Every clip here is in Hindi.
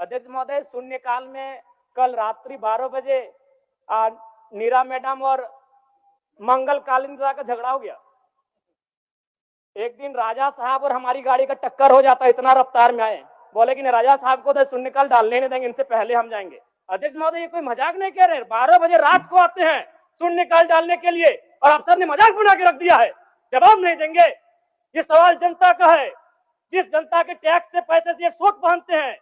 अध्यक्ष महोदय, शून्यकाल में कल रात्रि 12 बजे नीरा मैडम और मंगल कालिंद्रा का झगड़ा हो गया। एक दिन राजा साहब और हमारी गाड़ी का टक्कर हो जाता, इतना रफ्तार में आए, बोले कि नहीं राजा साहब को तो शून्यकाल डालने नहीं देंगे, इनसे पहले हम जाएंगे। अध्यक्ष महोदय, ये कोई मजाक नहीं कह रहे, 12 बजे रात को आते हैं शून्यकाल डालने के लिए और अफसर ने मजाक बना के रख दिया है, जवाब नहीं देंगे। ये सवाल जनता का है, जिस जनता के टैक्स से पैसे से वोट पहनते हैं,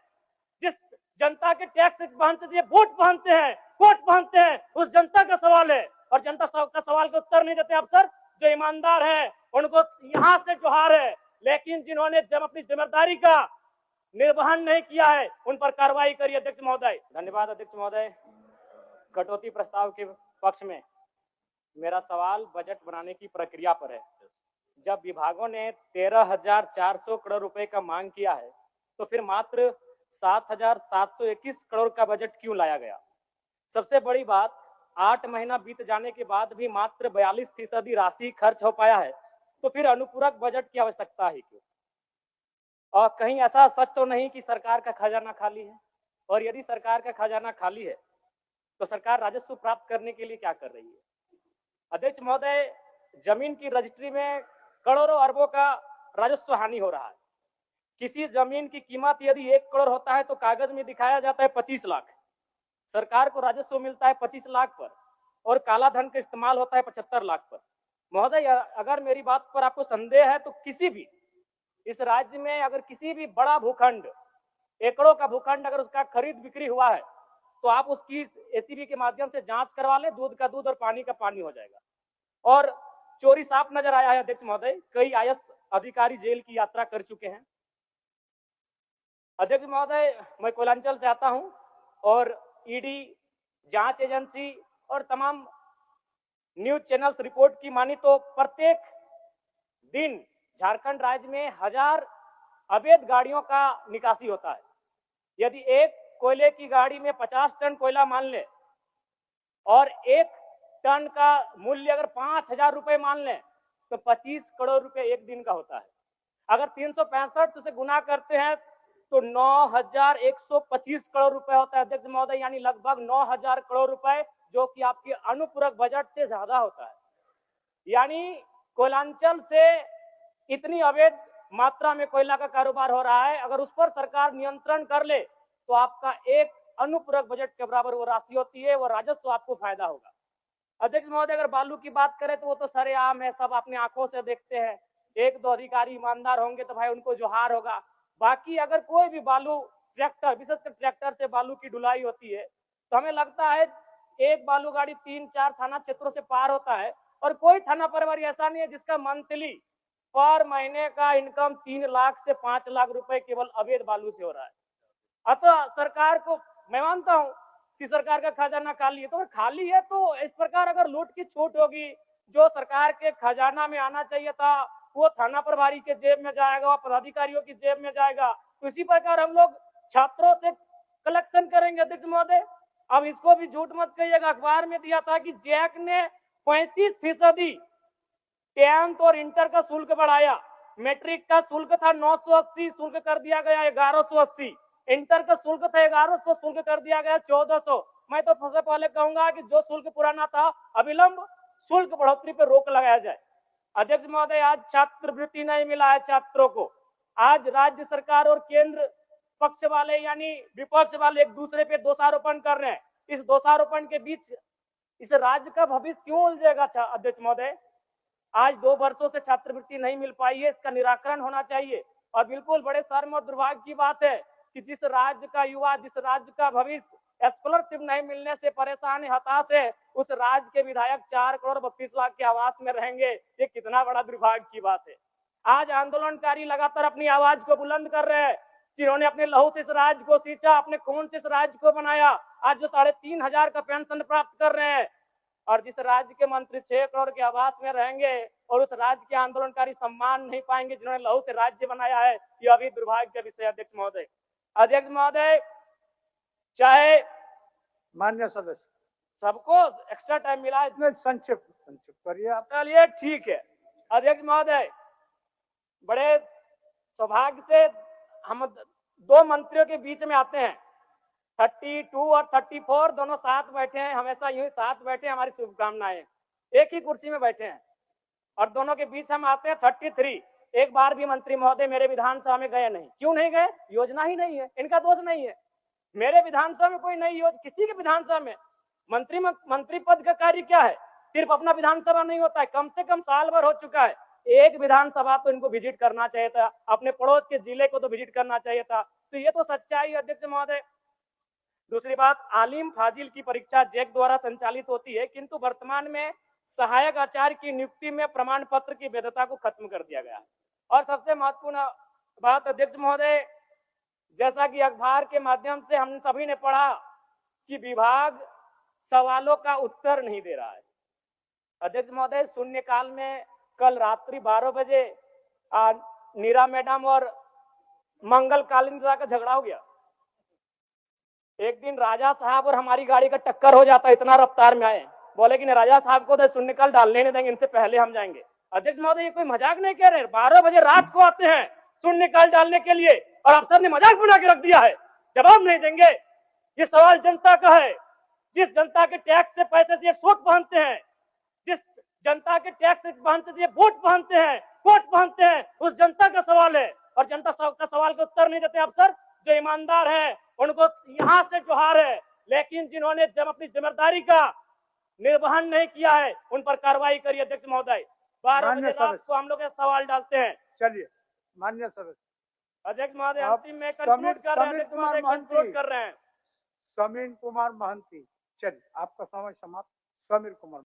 जिस जनता के टैक्स से पहनते वोट पहनते हैं, कोट पहनते हैं, उस जनता का सवाल है और जनता का सवाल का उत्तर नहीं देते अफसर। जो ईमानदार है उनको यहाँ से जोहार है, लेकिन जिन्होंने जब अपनी जिम्मेदारी का निर्वहन नहीं किया है उन पर कार्रवाई करिए। अध्यक्ष महोदय, धन्यवाद। अध्यक्ष महोदय, कटौती प्रस्ताव के पक्ष में मेरा सवाल बजट बनाने की प्रक्रिया पर है। जब विभागों ने 13,400 करोड़ रुपए का मांग किया है तो फिर मात्र 7,721 करोड़ का बजट क्यों लाया गया? सबसे बड़ी बात, 8 महीना बीत जाने के बाद भी मात्र 42% राशि खर्च हो पाया है, तो फिर अनुपूरक बजट की आवश्यकता है क्यों? और कहीं ऐसा सच तो नहीं कि सरकार का खजाना खाली है? और यदि सरकार का खजाना खाली है तो सरकार राजस्व प्राप्त करने के लिए क्या कर रही है? अध्यक्ष महोदय, जमीन की रजिस्ट्री में करोड़ों अरबों का राजस्व हानि हो रहा है। किसी जमीन की कीमत यदि 1 करोड़ होता है तो कागज में दिखाया जाता है 25 लाख। सरकार को राजस्व मिलता है 25 लाख पर और काला धन का इस्तेमाल होता है 75 लाख पर। महोदय, अगर मेरी बात पर आपको संदेह है तो किसी भी इस राज्य में अगर किसी भी बड़ा भूखंड, एकड़ों का भूखंड अगर उसका खरीद बिक्री हुआ है तो आप उसकी एसीबी के माध्यम से जांच करवा ले, दूध का दूध और पानी का पानी हो जाएगा। और चोरी साफ नजर आया है। अध्यक्ष महोदय, कई आईएएस अधिकारी जेल की यात्रा कर चुके हैं। अध्यक्ष महोदय, मैं कोयलांचल से आता हूं और ईडी, जांच एजेंसी और तमाम न्यूज चैनल्स रिपोर्ट की मानी तो प्रत्येक दिन झारखंड राज्य में 1000 अवैध गाड़ियों का निकासी होता है। यदि एक कोयले की गाड़ी में 50 टन कोयला मान ले और 1 टन का मूल्य अगर 5,000 रुपए मान लें तो 25 करोड़ रुपए एक दिन का होता है। अगर 365 से गुना करते हैं तो 9,125 करोड़ रुपए होता है। अध्यक्ष महोदय, यानी लगभग 9,000 करोड़ रुपए, जो कि आपके अनुपूरक बजट से ज्यादा होता है। यानी कोयलांचल से इतनी अवैध मात्रा में कोयला का कारोबार हो रहा है, अगर उस पर सरकार नियंत्रण कर ले तो आपका एक अनुपूरक बजट के बराबर वो राशि होती है, वो राजस्व आपको फायदा होगा। अध्यक्ष महोदय, अगर बालू की बात करें तो वो तो सरेआम है, सब अपनी आंखों से देखते हैं। 1-2 अधिकारी ईमानदार होंगे तो भाई उनको जोहार होगा। बाकी अगर कोई भी बालू ट्रैक्टर, विशेषकर ट्रैक्टर से बालू की ढुलाई होती है तो हमें लगता है एक बालू गाड़ी 3-4 थाना क्षेत्रों से पार होता है और कोई थाना प्रभारी ऐसा नहीं है जिसका मंथली पर महीने का इनकम 3 लाख से 5 लाख रुपए केवल अवैध बालू से हो रहा है। अतः सरकार को, मैं मानता हूं कि सरकार का खजाना खाली है, तो खाली है तो इस प्रकार अगर लूट की छूट होगी, जो सरकार के खजाना में आना चाहिए था वो थाना प्रभारी के जेब में जाएगा, वो पदाधिकारियों की जेब में जाएगा। तो इसी प्रकार हम लोग छात्रों से कलेक्शन करेंगे। अध्यक्ष महोदय, अब इसको भी झूठ मत कहिएगा, अखबार में दिया था कि जैक ने 35% 10th और इंटर का शुल्क बढ़ाया। मैट्रिक का शुल्क था 980, शुल्क कर दिया गया 1180। इंटर का शुल्क था 1100, शुल्क कर दिया गया 1400। मैं तो सबसे पहले कहूंगा कि जो शुल्क पुराना था अविलंब शुल्क बढ़ोतरी पर रोक लगाया जाए। अध्यक्ष महोदय, आज छात्रवृत्ति नहीं मिला है छात्रों को। आज राज्य सरकार और केंद्र पक्ष वाले यानी विपक्ष वाले एक दूसरे पे दोषारोपण कर रहे हैं। इस दोषारोपण के बीच इस राज्य का भविष्य क्यों उलझेगा? अध्यक्ष महोदय, आज 2 वर्षों से छात्रवृत्ति नहीं मिल पाई है, इसका निराकरण होना चाहिए। और बिल्कुल बड़े शर्म और दुर्भाग्य की बात है कि जिस राज्य का युवा, जिस राज्य का भविष्य स्कॉलरशिप नहीं मिलने से परेशान है, हताश है, उस राज्य के विधायक 4 करोड़ 32 लाख के आवास में रहेंगे। ये कितना बड़ा दुर्भाग्य की बात है। आज आंदोलनकारी लगातार अपनी आवाज को बुलंद कर रहे हैं, जिन्होंने अपने लहू से इस राज्य को सींचा, अपने खून से इस राज्य को बनाया, आज जो 3,500 का पेंशन प्राप्त कर रहे हैं, और जिस राज्य के मंत्री 6 करोड़ के आवास में रहेंगे और उस राज्य के आंदोलनकारी सम्मान नहीं पाएंगे जिन्होंने लहू से राज्य बनाया है, ये अभी दुर्भाग्य का विषय। अध्यक्ष महोदय, अध्यक्ष महोदय, चाहे मान्य सदस्य सबको एक्स्ट्रा टाइम मिला है, इसमें संक्षिप्त करिए आप। चलिए ठीक है। अध्यक्ष महोदय, बड़े सौभाग्य से हम 2 मंत्रियों के बीच में आते हैं। 32 और 34 दोनों साथ बैठे हैं, हमेशा यूं ही साथ बैठे, हमारी शुभकामनाएं। एक ही कुर्सी में बैठे हैं और दोनों के बीच हम आते हैं 33। एक बार भी मंत्री महोदय मेरे विधानसभा में गए नहीं। क्यों नहीं गए? योजना ही नहीं है, इनका दोष नहीं है। मेरे विधानसभा में कोई नई योजना, किसी के विधानसभा में मंत्री पद का कार्य क्या है? सिर्फ अपना विधानसभा नहीं होता है, कम से कम साल भर हो चुका है, एक विधानसभा तो इनको विजिट करना चाहिए था, अपने पड़ोस के जिले को तो विजिट करना चाहिए था। तो ये तो सच्चाई अध्यक्ष महोदय। दूसरी बात, आलिम फाजिल की परीक्षा जैक द्वारा संचालित होती है, किंतु वर्तमान में सहायक आचार्य की नियुक्ति में प्रमाण पत्र की वैधता को खत्म कर दिया गया है। और सबसे महत्वपूर्ण बात अध्यक्ष महोदय, जैसा कि अखबार के माध्यम से हम सभी ने पढ़ा कि विभाग सवालों का उत्तर नहीं दे रहा है। अध्यक्ष महोदय, शून्यकाल में कल रात्रि 12 बजे नीरा मैडम और मंगल कालिंद्रा का झगड़ा हो गया। एक दिन राजा साहब और हमारी गाड़ी का टक्कर हो जाता, इतना रफ्तार में आए, बोले कि राजा साहब को तो शून्यकाल डालने नहीं देंगे, इनसे पहले हम जाएंगे। अध्यक्ष महोदय, ये कोई मजाक नहीं कह रहे। 12 बजे रात को आते हैं शून्यकाल डालने के लिए और अफसर ने मजाक बना के रख दिया है, जवाब नहीं देंगे। ये सवाल जनता का है, जिस जनता के टैक्स से पैसे से ये सूट पहनते हैं, जिस जनता के टैक्स से पहनते से ये वोट पहनते हैं, कोट पहनते हैं, उस जनता का सवाल है। और जनता का सवाल का उत्तर नहीं देते अफसर। जो ईमानदार है उनको यहाँ से जोहार है, लेकिन जिन्होंने जब अपनी जिम्मेदारी का निर्वहन नहीं किया है उन पर कार्रवाई करिए। अध्यक्ष महोदय, 12 बजे रात को हम लोग सवाल डालते हैं। चलिए मान्य सदस्य। अध्यक्ष महोदय, अंतिम में कंक्लूड कर रहे हैं। कंक्लूड कर रहे हैं। समीर कुमार महंती, चलिए आपका समय समाप्त। समीर कुमार।